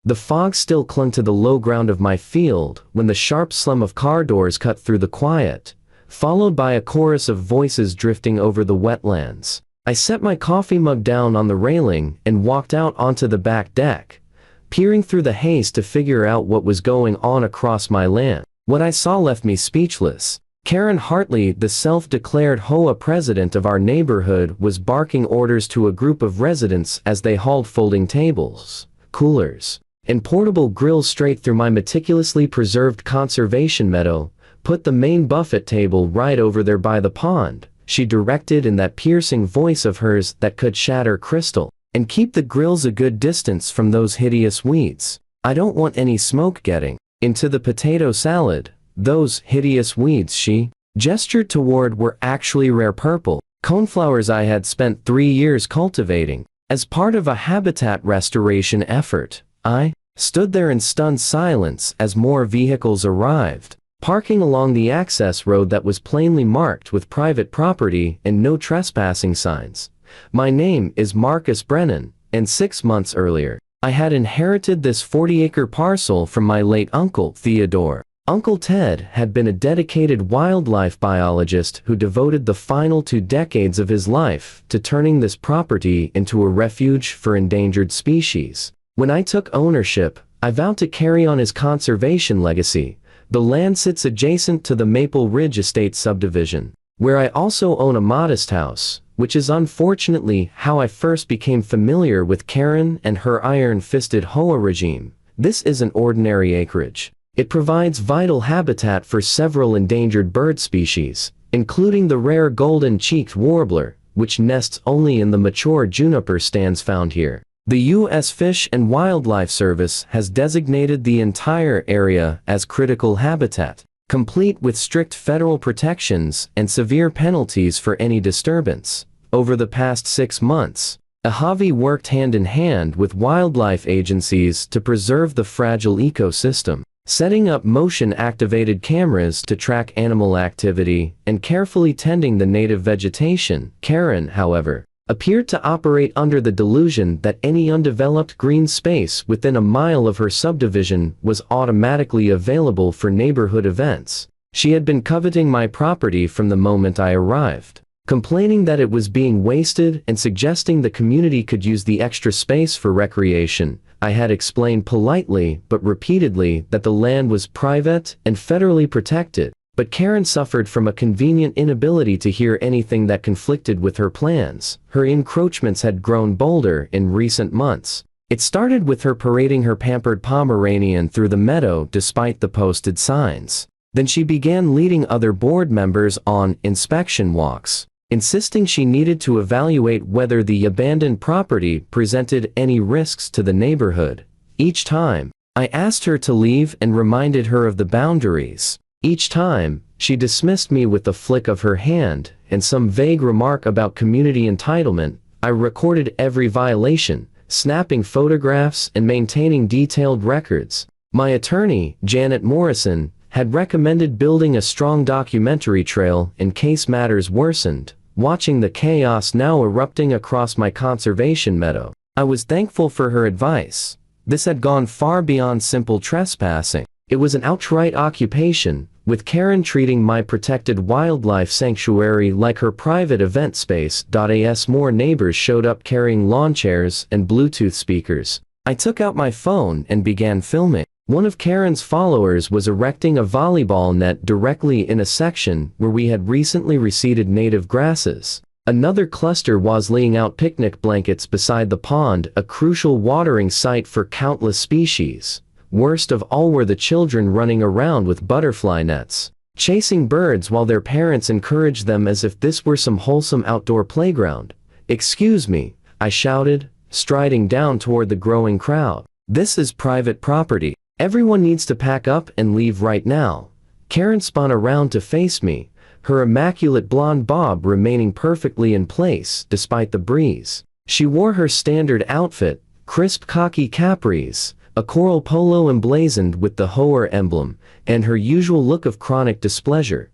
The fog still clung to the low ground of my field when the sharp slam of car doors cut through the quiet, followed by a chorus of voices drifting over the wetlands. I set my coffee mug down on the railing and walked out onto the back deck, peering through the haze to figure out what was going on across my land. What I saw left me speechless. Karen Hartley, the self-declared HOA president of our neighborhood, was barking orders to a group of residents as they hauled folding tables, coolers, and portable grills straight through my meticulously preserved conservation meadow. Put the main buffet table right over there by the pond, she directed in that piercing voice of hers that could shatter crystal. And keep the grills a good distance from those hideous weeds. I don't want any smoke getting into the potato salad. Those hideous weeds she gestured toward were actually rare purple coneflowers I had spent 3 years cultivating. As part of a habitat restoration effort, I stood there in stunned silence as more vehicles arrived, parking along the access road that was plainly marked with private property and no trespassing signs. My name is Marcus Brennan, and 6 months earlier, I had inherited this 40-acre parcel from my late uncle, Theodore. Uncle Ted had been a dedicated wildlife biologist who devoted the final 2 decades of his life to turning this property into a refuge for endangered species. When I took ownership, I vowed to carry on his conservation legacy. The land sits adjacent to the Maple Ridge Estate subdivision, where I also own a modest house, which is unfortunately how I first became familiar with Karen and her iron-fisted HOA regime. This isn't ordinary acreage. It provides vital habitat for several endangered bird species, including the rare golden-cheeked warbler, which nests only in the mature juniper stands found here. The U.S. Fish and Wildlife Service has designated the entire area as critical habitat, complete with strict federal protections and severe penalties for any disturbance. Over the past 6 months, HOA worked hand-in-hand with wildlife agencies to preserve the fragile ecosystem, setting up motion-activated cameras to track animal activity and carefully tending the native vegetation. Karen, however, appeared to operate under the delusion that any undeveloped green space within a mile of her subdivision was automatically available for neighborhood events. She had been coveting my property from the moment I arrived, complaining that it was being wasted and suggesting the community could use the extra space for recreation. I had explained politely but repeatedly that the land was private and federally protected, but Karen suffered from a convenient inability to hear anything that conflicted with her plans. Her encroachments had grown bolder in recent months. It started with her parading her pampered Pomeranian through the meadow despite the posted signs. Then she began leading other board members on inspection walks, insisting she needed to evaluate whether the abandoned property presented any risks to the neighborhood. Each time, I asked her to leave and reminded her of the boundaries. Each time, she dismissed me with a flick of her hand and some vague remark about community entitlement. I recorded every violation, snapping photographs and maintaining detailed records. My attorney, Janet Morrison, had recommended building a strong documentary trail in case matters worsened. Watching the chaos now erupting across my conservation meadow, I was thankful for her advice. This had gone far beyond simple trespassing. It was an outright occupation, with Karen treating my protected wildlife sanctuary like her private event space. As more neighbors showed up carrying lawn chairs and Bluetooth speakers, I took out my phone and began filming. One of Karen's followers was erecting a volleyball net directly in a section where we had recently reseeded native grasses. Another cluster was laying out picnic blankets beside the pond, a crucial watering site for countless species. Worst of all were the children running around with butterfly nets, chasing birds while their parents encouraged them as if this were some wholesome outdoor playground. "Excuse me," I shouted, striding down toward the growing crowd. "This is private property. Everyone needs to pack up and leave right now." Karen spun around to face me, her immaculate blonde bob remaining perfectly in place despite the breeze. She wore her standard outfit, crisp khaki capris, a coral polo emblazoned with the HOA emblem, and her usual look of chronic displeasure.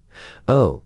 "Oh,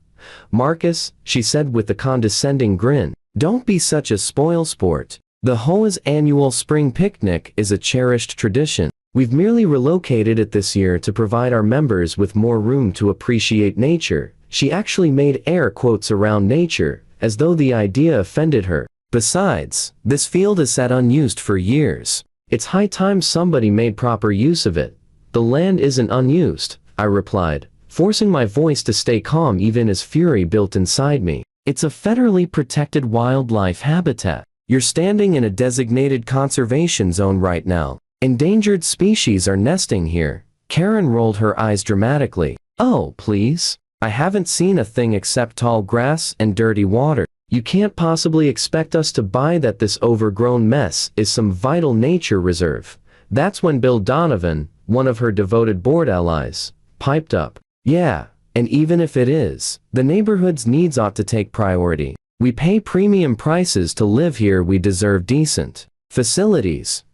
Marcus," she said with a condescending grin, "don't be such a spoilsport. The HOA's annual spring picnic is a cherished tradition. We've merely relocated it this year to provide our members with more room to appreciate nature. She actually made air quotes around nature, as though the idea offended her. Besides, this field is sat unused for years. It's high time somebody made proper use of it. The land isn't unused, I replied, forcing my voice to stay calm even as fury built inside me. It's a federally protected wildlife habitat. You're standing in a designated conservation zone right now. Endangered species are nesting here. Karen rolled her eyes dramatically. Oh, please. I haven't seen a thing except tall grass and dirty water. You can't possibly expect us to buy that this overgrown mess is some vital nature reserve. That's when Bill Donovan, one of her devoted board allies, piped up. Yeah, and even if it is, the neighborhood's needs ought to take priority. We pay premium prices to live here, we deserve decent facilities.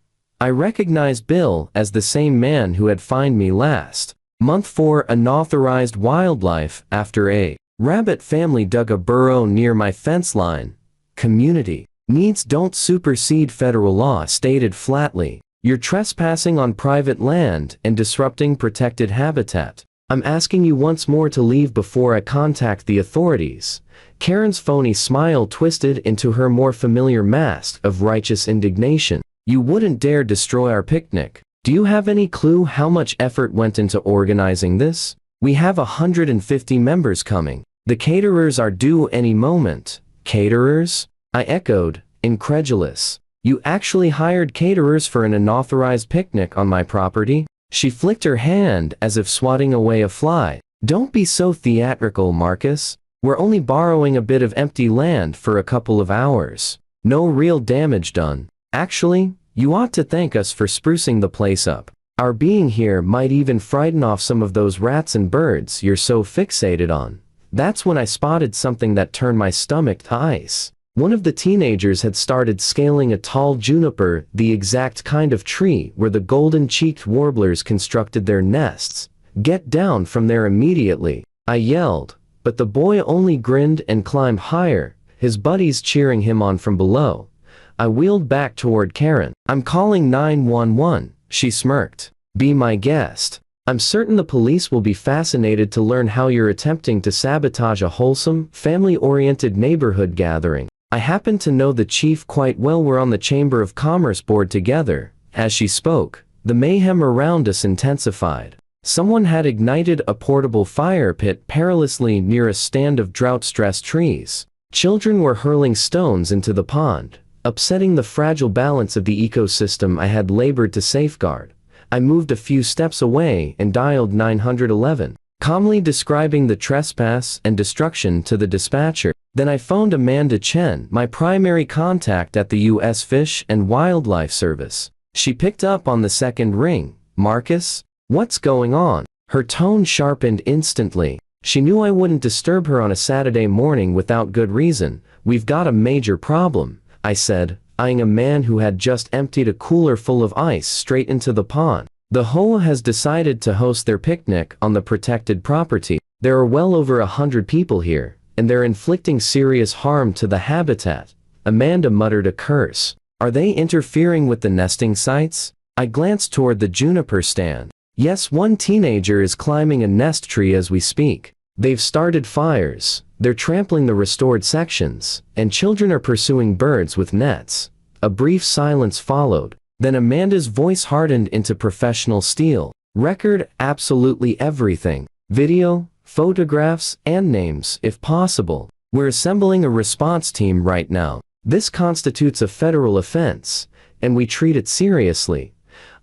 I recognized Bill as the same man who had fined me last month for unauthorized wildlife after a rabbit family dug a burrow near my fence line. Community needs don't supersede federal law, stated flatly. You're trespassing on private land and disrupting protected habitat. I'm asking you once more to leave before I contact the authorities. Karen's phony smile twisted into her more familiar mask of righteous indignation. You wouldn't dare destroy our picnic. Do you have any clue how much effort went into organizing this? We have 150 members coming. The caterers are due any moment. Caterers? I echoed, incredulous. You actually hired caterers for an unauthorized picnic on my property? She flicked her hand as if swatting away a fly. Don't be so theatrical, Marcus. We're only borrowing a bit of empty land for a couple of hours. No real damage done. Actually, you ought to thank us for sprucing the place up. Our being here might even frighten off some of those rats and birds you're so fixated on. That's when I spotted something that turned my stomach to ice. One of the teenagers had started scaling a tall juniper, the exact kind of tree where the golden-cheeked warblers constructed their nests. Get down from there immediately, I yelled, but the boy only grinned and climbed higher, his buddies cheering him on from below. I wheeled back toward Karen. I'm calling 911, she smirked. Be my guest. I'm certain the police will be fascinated to learn how you're attempting to sabotage a wholesome, family-oriented neighborhood gathering. I happen to know the chief quite well. We're on the Chamber of Commerce board together. As she spoke, the mayhem around us intensified. Someone had ignited a portable fire pit perilously near a stand of drought-stressed trees. Children were hurling stones into the pond, upsetting the fragile balance of the ecosystem I had labored to safeguard. I moved a few steps away and dialed 911, calmly describing the trespass and destruction to the dispatcher. Then I phoned Amanda Chen, my primary contact at the U.S. Fish and Wildlife Service. She picked up on the second ring. Marcus? What's going on? Her tone sharpened instantly. She knew I wouldn't disturb her on a Saturday morning without good reason. We've got a major problem, I said, eyeing a man who had just emptied a cooler full of ice straight into the pond. The HOA has decided to host their picnic on the protected property. There are well over 100 people here, and they're inflicting serious harm to the habitat. Amanda muttered a curse. Are they interfering with the nesting sites? I glanced toward the juniper stand. Yes, one teenager is climbing a nest tree as we speak. They've started fires, they're trampling the restored sections, and children are pursuing birds with nets. A brief silence followed. Then Amanda's voice hardened into professional steel. Record absolutely everything. Video, photographs, and names, if possible. We're assembling a response team right now. This constitutes a federal offense, and we treat it seriously.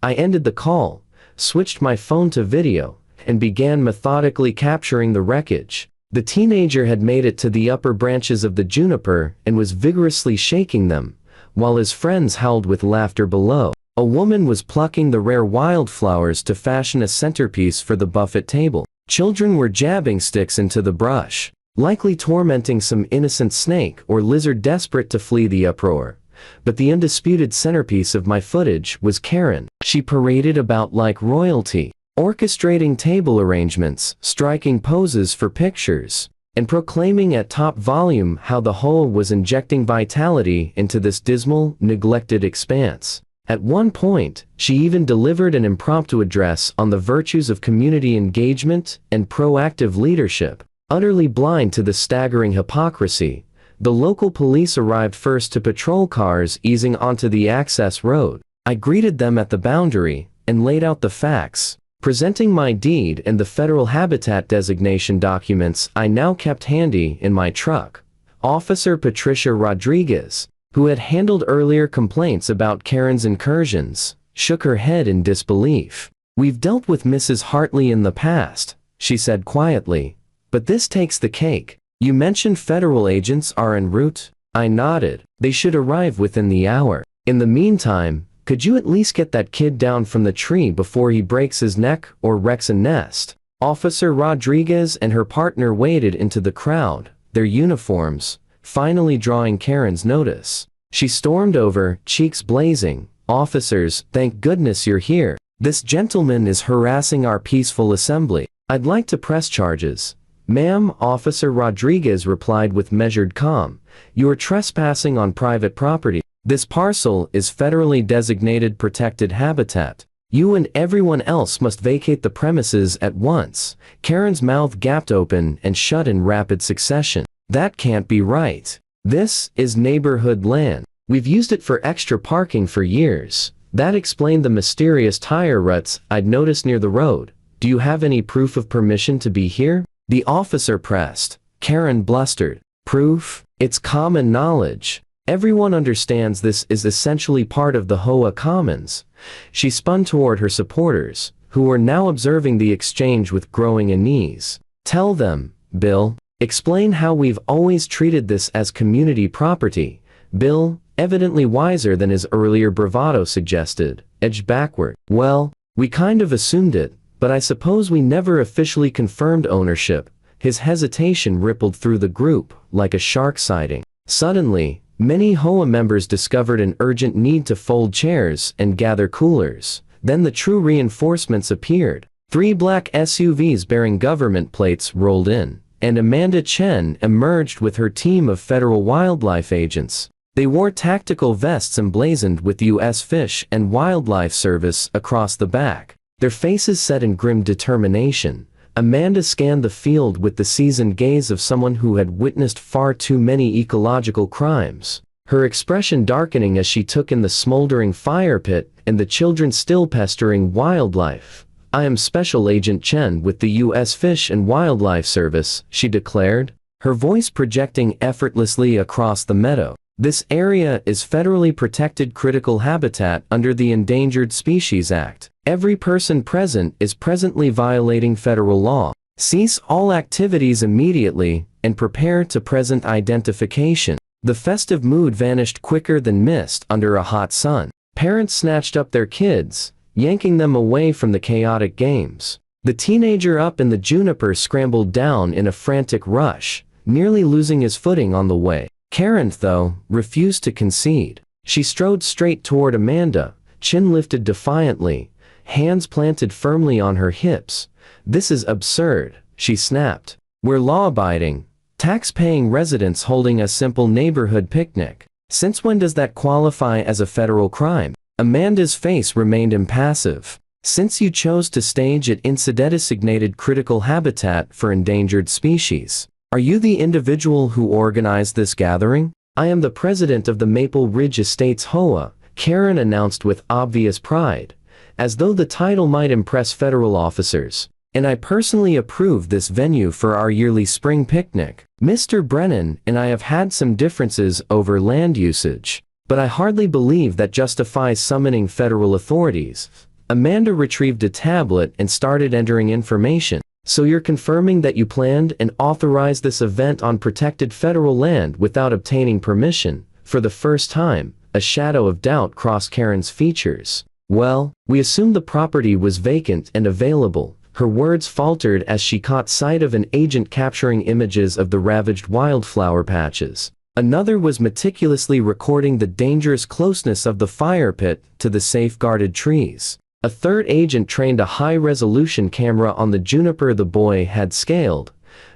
I ended the call, switched my phone to video, and began methodically capturing the wreckage. The teenager had made it to the upper branches of the juniper and was vigorously shaking them, while his friends howled with laughter below. A woman was plucking the rare wildflowers to fashion a centerpiece for the buffet table. Children were jabbing sticks into the brush, likely tormenting some innocent snake or lizard desperate to flee the uproar. But the undisputed centerpiece of my footage was Karen. She paraded about like royalty, orchestrating table arrangements, striking poses for pictures. and proclaiming at top volume how the HOA was injecting vitality into this dismal, neglected expanse. At one point, she even delivered an impromptu address on the virtues of community engagement and proactive leadership. Utterly blind to the staggering hypocrisy, the local police arrived first to patrol cars easing onto the access road. I greeted them at the boundary and laid out the facts, presenting my deed and the federal habitat designation documents I now kept handy in my truck. Officer Patricia Rodriguez, who had handled earlier complaints about Karen's incursions, shook her head in disbelief. "We've dealt with Mrs. Hartley in the past," she said quietly, "but this takes the cake. You mentioned federal agents are en route?" I nodded. "They should arrive within the hour. In the meantime, could you at least get that kid down from the tree before he breaks his neck or wrecks a nest?" Officer Rodriguez and her partner waded into the crowd, their uniforms finally drawing Karen's notice. She stormed over, cheeks blazing. "Officers, thank goodness you're here. This gentleman is harassing our peaceful assembly. I'd like to press charges." "Ma'am," Officer Rodriguez replied with measured calm, "you are trespassing on private property. This parcel is federally designated protected habitat. You and everyone else must vacate the premises at once." Karen's mouth gapped open and shut in rapid succession. "That can't be right. This is neighborhood land. We've used it for extra parking for years." That explained the mysterious tire ruts I'd noticed near the road. "Do you have any proof of permission to be here?" the officer pressed. Karen blustered. "Proof? It's common knowledge. Everyone understands this is essentially part of the HOA Commons." She spun toward her supporters, who were now observing the exchange with growing unease. "Tell them, Bill. Explain how we've always treated this as community property." Bill, evidently wiser than his earlier bravado suggested, edged backward. "Well, we kind of assumed it, but I suppose we never officially confirmed ownership." His hesitation rippled through the group like a shark sighting. Suddenly, many HOA members discovered an urgent need to fold chairs and gather coolers. Then the true reinforcements appeared. 3 black SUVs bearing government plates rolled in, and Amanda Chen emerged with her team of federal wildlife agents. They wore tactical vests emblazoned with U.S. Fish and Wildlife Service across the back, their faces set in grim determination. Amanda scanned the field with the seasoned gaze of someone who had witnessed far too many ecological crimes, her expression darkening as she took in the smoldering fire pit and the children still pestering wildlife. "I am Special Agent Chen with the U.S. Fish and Wildlife Service," she declared, her voice projecting effortlessly across the meadow. "This area is federally protected critical habitat under the Endangered Species Act. Every person present is presently violating federal law. Cease all activities immediately and prepare to present identification." The festive mood vanished quicker than mist under a hot sun. Parents snatched up their kids, yanking them away from the chaotic games. The teenager up in the juniper scrambled down in a frantic rush, nearly losing his footing on the way. Karen, though, refused to concede. She strode straight toward Amanda, chin lifted defiantly, hands planted firmly on her hips. "This is absurd," she snapped. "We're law-abiding, tax-paying residents holding a simple neighborhood picnic. Since when does that qualify as a federal crime?" Amanda's face remained impassive. "Since you chose to stage it in designated critical habitat for endangered species. Are you the individual who organized this gathering?" "I am the president of the Maple Ridge Estates HOA," Karen announced with obvious pride, as though the title might impress federal officers. "And I personally approve this venue for our yearly spring picnic. Mr. Brennan and I have had some differences over land usage, but I hardly believe that justifies summoning federal authorities." Amanda retrieved a tablet and started entering information. "So you're confirming that you planned and authorized this event on protected federal land without obtaining permission?" For the first time, a shadow of doubt crossed Karen's features. "Well, we assumed the property was vacant and available." Her words faltered as she caught sight of an agent capturing images of the ravaged wildflower patches. Another was meticulously recording the dangerous closeness of the fire pit to the safeguarded trees. A third agent trained a high-resolution camera on the juniper the boy had scaled,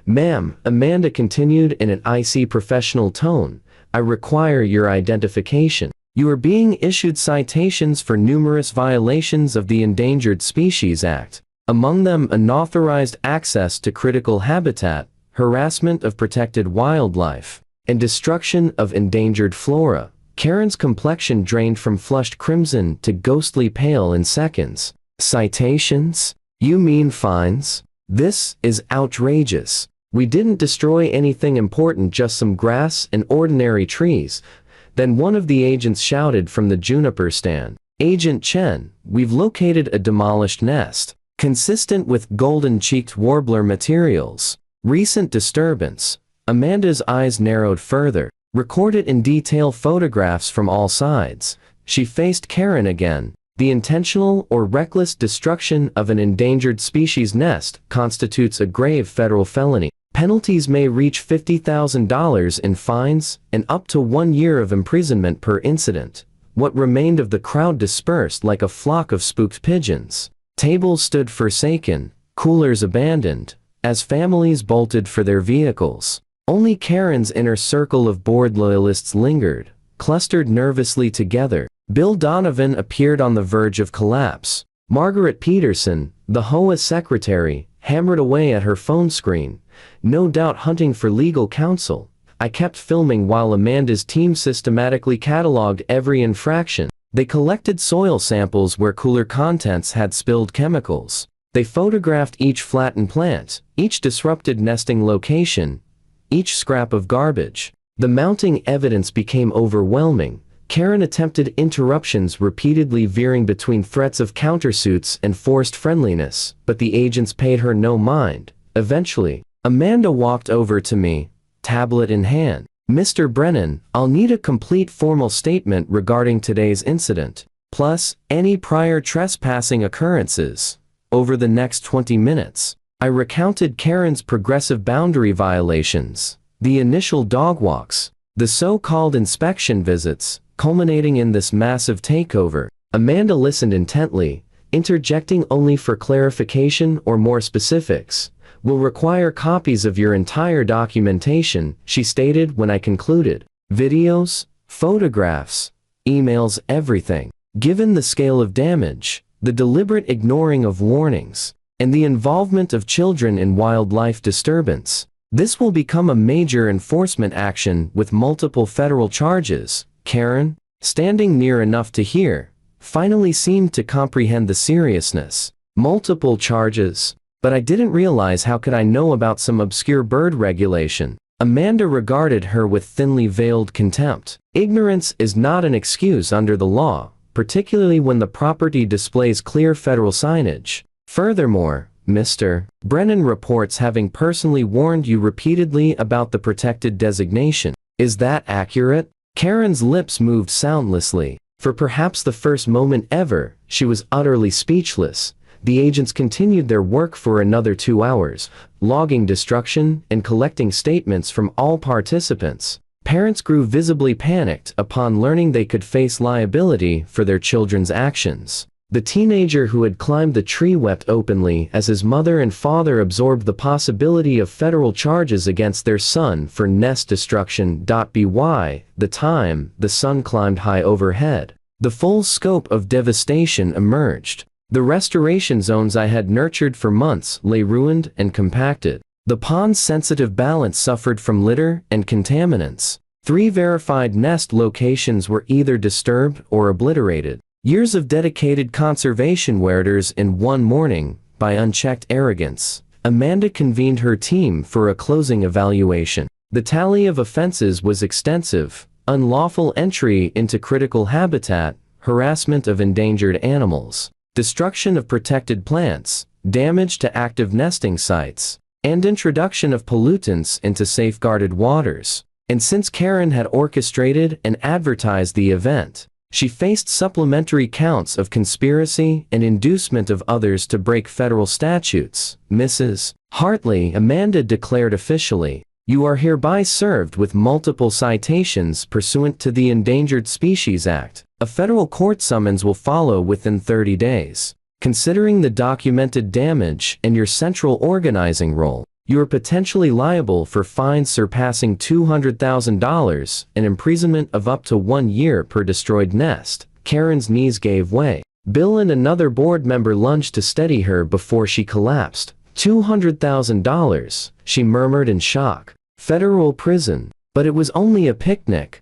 "Ma'am," Amanda continued in an icy professional tone, "I require your identification. You are being issued citations for numerous violations of the Endangered Species Act, among them unauthorized access to critical habitat, harassment of protected wildlife, and destruction of endangered flora." Karen's complexion drained from flushed crimson to ghostly pale in seconds. "Citations? You mean fines? This is outrageous. We didn't destroy anything important, just some grass and ordinary trees." Then one of the agents shouted from the juniper stand, "Agent Chen, we've located a demolished nest, consistent with golden-cheeked warbler materials. Recent disturbance." Amanda's eyes narrowed further. Recorded in detail photographs from all sides. She faced Karen again. "The intentional or reckless destruction of an endangered species nest constitutes a grave federal felony. Penalties may reach $50,000 in fines and up to 1 year of imprisonment per incident." What remained of the crowd dispersed like a flock of spooked pigeons. Tables stood forsaken, coolers abandoned, as families bolted for their vehicles. Only Karen's inner circle of bored loyalists lingered, clustered nervously together. Bill Donovan appeared on the verge of collapse. Margaret Peterson, the HOA secretary, hammered away at her phone screen, no doubt hunting for legal counsel. I kept filming while Amanda's team systematically cataloged every infraction. They collected soil samples where cooler contents had spilled chemicals. They photographed each flattened plant, each disrupted nesting location, each scrap of garbage. The mounting evidence became overwhelming. Karen attempted interruptions, repeatedly veering between threats of countersuits and forced friendliness, but the agents paid her no mind. Eventually, Amanda walked over to me, tablet in hand. "Mr. Brennan, I'll need a complete formal statement regarding today's incident, plus any prior trespassing occurrences, over the next 20 minutes. I recounted Karen's progressive boundary violations, the initial dog walks, the so-called inspection visits, culminating in this massive takeover. Amanda listened intently, interjecting only for clarification or more specifics. "We'll require copies of your entire documentation," she stated when I concluded. "Videos, photographs, emails, everything. Given the scale of damage, the deliberate ignoring of warnings, and the involvement of children in wildlife disturbance, this will become a major enforcement action with multiple federal charges." Karen, standing near enough to hear, finally seemed to comprehend the seriousness. "Multiple charges? But I didn't realize, how could I know about some obscure bird regulation?" Amanda regarded her with thinly veiled contempt. "Ignorance is not an excuse under the law, particularly when the property displays clear federal signage. Furthermore, Mr. Brennan reports having personally warned you repeatedly about the protected designation. Is that accurate?" Karen's lips moved soundlessly. For perhaps the first moment ever, she was utterly speechless. The agents continued their work for another 2 hours, logging destruction and collecting statements from all participants. Parents grew visibly panicked upon learning they could face liability for their children's actions. The teenager who had climbed the tree wept openly as his mother and father absorbed the possibility of federal charges against their son for nest destruction. By the time the sun climbed high overhead, the full scope of devastation emerged. The restoration zones I had nurtured for months lay ruined and compacted. The pond's sensitive balance suffered from litter and contaminants. 3 verified nest locations were either disturbed or obliterated. Years of dedicated conservation warders in one morning, by unchecked arrogance. Amanda convened her team for a closing evaluation. The tally of offenses was extensive: unlawful entry into critical habitat, harassment of endangered animals, destruction of protected plants, damage to active nesting sites, and introduction of pollutants into safeguarded waters. And since Karen had orchestrated and advertised the event, she faced supplementary counts of conspiracy and inducement of others to break federal statutes. "Mrs. Hartley," Amanda declared officially, "you are hereby served with multiple citations pursuant to the Endangered Species Act. A federal court summons will follow within 30 days. Considering the documented damage and your central organizing role, You are potentially liable for fines surpassing $200,000 and imprisonment of up to 1 year per destroyed nest. Karen's knees gave way. Bill and another board member lunged to steady her before she collapsed. $200,000, she murmured in shock. Federal prison. But it was only a picnic.